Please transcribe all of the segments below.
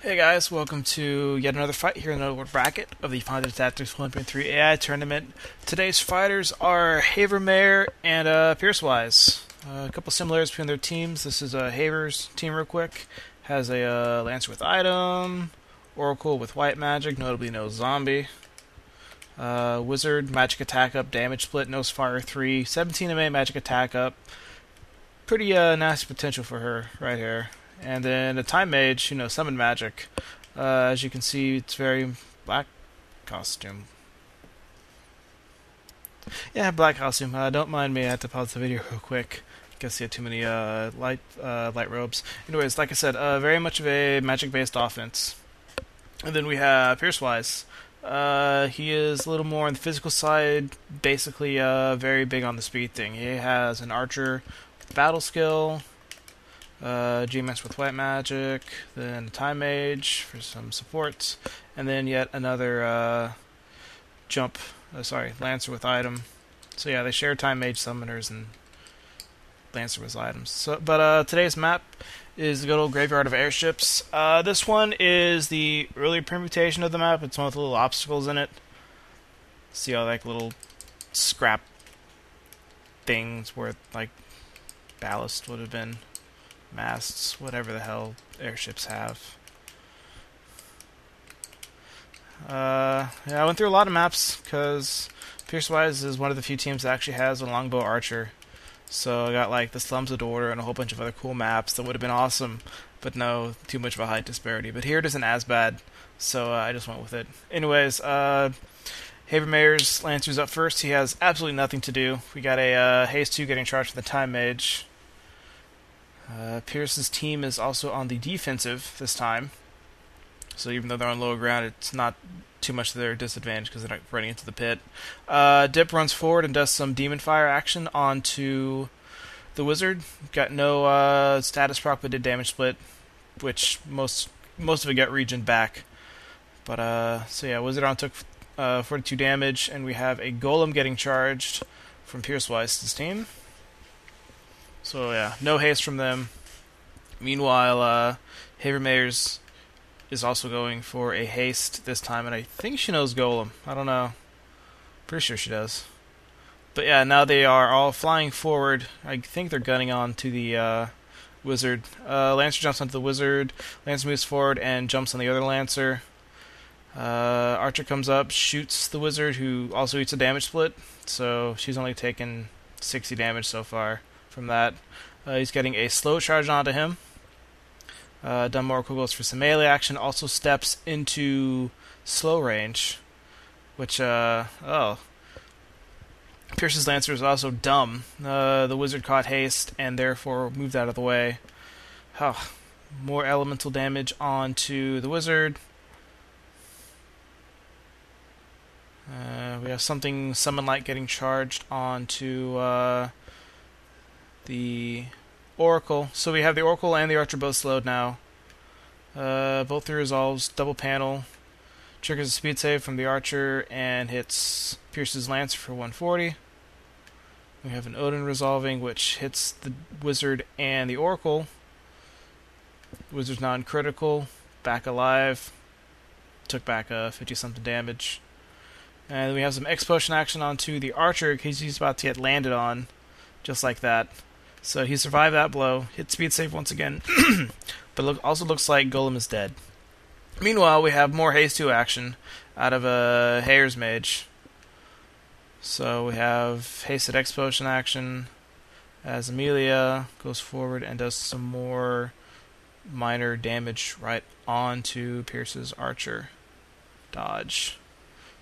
Hey guys, welcome to yet another fight here in the Netherworld bracket of the Untitled Chapter 1.3 AI tournament. Today's fighters are Havermayor and Piercewise. A couple similarities between their teams. This is Haver's team real quick. Has a Lancer with item, Oracle with white magic, notably no zombie. Wizard, magic attack up, damage split, no fire 3, 17 MA magic attack up. Pretty nasty potential for her right here. And then a Time Mage, summon magic. As you can see, it's very black costume. Yeah, black costume. Don't mind me, I had to pause the video real quick. Guess he had too many light robes. Anyways, like I said, very much of a magic-based offense. And then we have Piercewise. He is a little more on the physical side, basically very big on the speed thing. He has an archer battle skill, G-Mance with white magic, then Time Mage for some supports, and then yet another Lancer with item. So yeah, they share Time Mage summoners and Lancer with items. But today's map is the good old Graveyard of Airships. This one is the early permutation of the map. It's one with little obstacles in it. See all like little scrap things where like ballast would have been. Masts, whatever the hell airships have. Yeah, I went through a lot of maps because Piercewise is one of the few teams that actually has a longbow archer. So I got like the Slums of Order and a whole bunch of other cool maps that would have been awesome, but no, too much of a height disparity. But here it isn't as bad, so I just went with it. Anyways, Havermayor's Lancer's up first. He has absolutely nothing to do. We got a Haste 2 getting charged for the Time Mage. Pierce's team is also on the defensive this time, so even though they're on lower ground, it's not too much to their disadvantage because they're not running into the pit. Dip runs forward and does some Demon Fire action onto the Wizard. Got no status proc, but did damage split, which most of it got region back. But so yeah, Wizard on took 42 damage, and we have a Golem getting charged from Piercewise's team. So yeah, no haste from them. Meanwhile, Havermayor's is also going for a haste this time, and I think she knows Golem. I don't know. Pretty sure she does. But yeah, now they are all flying forward. I think they're gunning on to the Wizard. Lancer jumps onto the Wizard. Lancer moves forward and jumps on the other Lancer. Archer comes up, shoots the Wizard, who also eats a damage split. So she's only taken 60 damage so far from that. He's getting a slow charge onto him. Oracle goes for some melee action, also steps into slow range, which, Pierce's Lancer is also dumb. The Wizard caught haste and therefore moved out of the way. More elemental damage onto the Wizard. We have something Summon-like getting charged onto the Oracle. So we have the Oracle and the Archer both slowed now. Both through resolves, double panel. Triggers a speed save from the Archer and hits Pierce's Lancer for 140. We have an Odin resolving, which hits the Wizard and the Oracle. Wizard's non-critical, back alive. Took back 50-something damage. And we have some X-Potion action onto the Archer because he's about to get landed on, just like that. So he survived that blow, hit speed save once again, but also looks like Golem is dead. Meanwhile, we have more Haste 2 action out of Hayer's Mage. So we have Hasted X-Potion action as Amalia goes forward and does some more minor damage right onto Pierce's Archer. Dodge.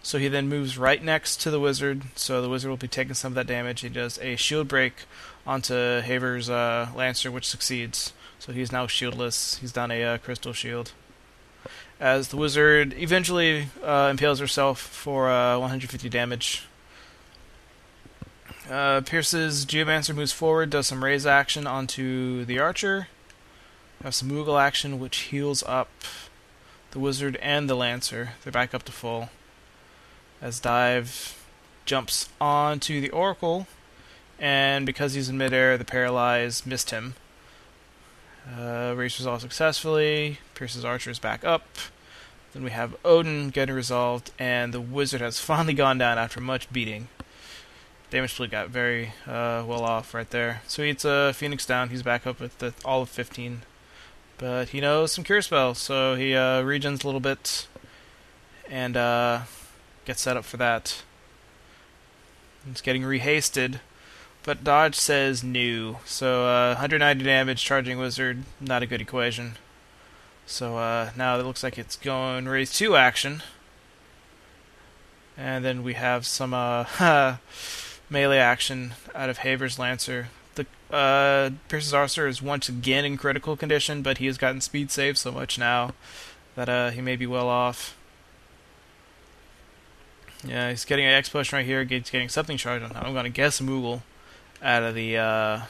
So he then moves right next to the Wizard, so the Wizard will be taking some of that damage. He does a shield break onto Haver's Lancer, which succeeds. So he's now shieldless. He's done a crystal shield. As the Wizard eventually impales herself for 150 damage. Pierce's Geomancer moves forward, does some raise action onto the Archer. Have some Moogle action, which heals up the Wizard and the Lancer. They're back up to full. As Dive jumps onto the Oracle, and because he's in midair, the Paralyze missed him. Race resolved successfully. Pierce's archer is back up. Then we have Odin getting resolved, and the wizard has finally gone down after much beating. Damage split got very well off right there. So he hits Phoenix down. He's back up with all of 15. But he knows some cure spells, so he regens a little bit and gets set up for that. He's getting rehasted, but dodge says new. So 190 damage, charging wizard, not a good equation. So now it looks like it's going raise 2 action. And then we have some melee action out of Haver's Lancer. The Pierce's Archer is once again in critical condition, but he has gotten speed save so much now that he may be well off. Yeah, he's getting an X potion right here. He's getting something charged on him. I'm going to guess Moogle out of the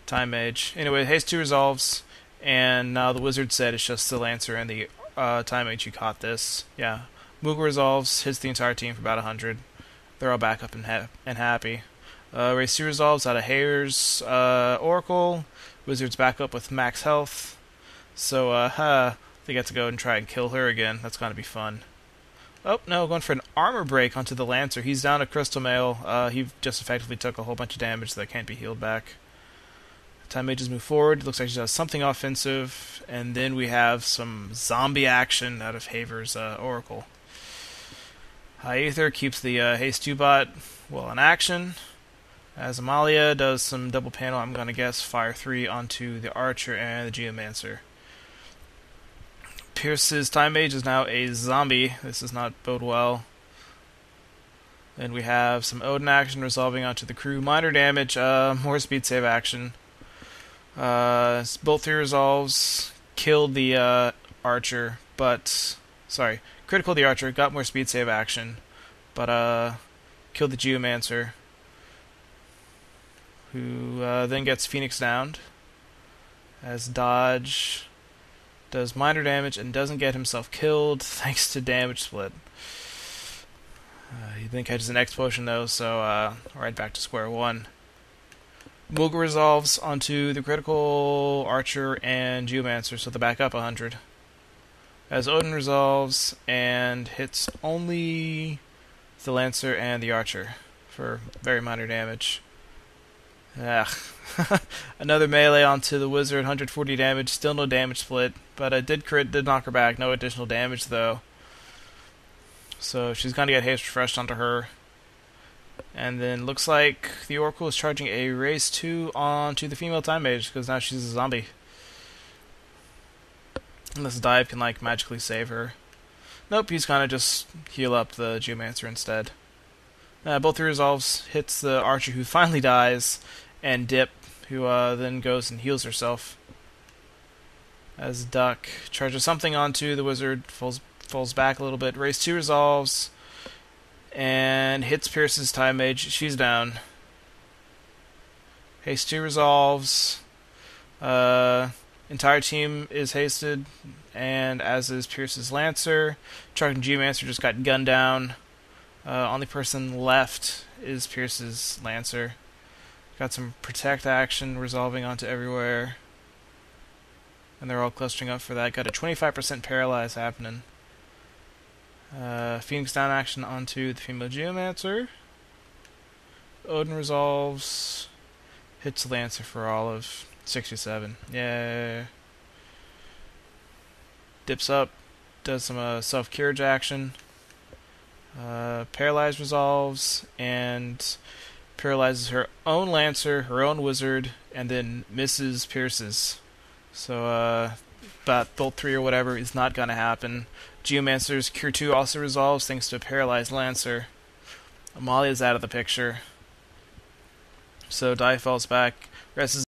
Time Mage. Anyway, haste 2 resolves, and now the wizard said it's just the Lancer and the Time Mage who caught this. Yeah, Moogle resolves, hits the entire team for about 100. They're all back up and happy. Race 2 resolves out of Haver's Oracle. Wizard's back up with max health. So they get to go and try and kill her again. That's going to be fun. Oh, no, going for an armor break onto the Lancer. He's down a Crystal Mail. He just effectively took a whole bunch of damage that can't be healed back. Time Mages move forward. Looks like she does something offensive. And then we have some zombie action out of Haver's Oracle. High Aether keeps the Haste 2 bot well in action. As Amalia does some double panel, I'm going to guess Fire 3 onto the Archer and the Geomancer. Pierce's Time Mage is now a zombie. This does not bode well. Then we have some Odin action resolving onto the crew. Minor damage, more speed save action. Bolt 3 resolves, killed the Archer, but... Sorry, critical the Archer, got more speed save action, but killed the Geomancer, who then gets Phoenix downed, as dodge does minor damage and doesn't get himself killed thanks to damage split. He then catches an X potion though, so right back to square one. Moogle resolves onto the critical Archer and Geomancer, so they back up 100. As Odin resolves and hits only the Lancer and the Archer for very minor damage. Another melee onto the Wizard, 140 damage, still no damage split, but it did crit, did knock her back, no additional damage though. So she's going to get haste refreshed onto her. And then looks like the Oracle is charging a race 2 onto the female Time Mage, because now she's a zombie. Unless dive can like magically save her. Nope, he's gonna just heal up the Geomancer instead. Both 3 resolves, hits the Archer who finally dies, and Dip, who then goes and heals herself. As Duck charges something onto the Wizard, falls back a little bit. Race 2 resolves, and hits Pierce's Time Mage. She's down. Haste 2 resolves. Entire team is hasted, and as is Pierce's Lancer. Charging Geomancer just got gunned down. Only person left is Pierce's Lancer. Got some protect action resolving onto everywhere. And they're all clustering up for that. Got a 25% paralyze happening. Phoenix down action onto the female Geomancer. Odin resolves. Hits Lancer for all of 67. Yeah. Dips up. Does some self-courage action. Paralyze resolves. And paralyzes her own Lancer, her own Wizard, and then misses Pierce's. So, but Bolt 3 or whatever is not going to happen. Geomancer's Cure 2 also resolves thanks to a paralyzed Lancer. Amalia's out of the picture. So Die falls back, rests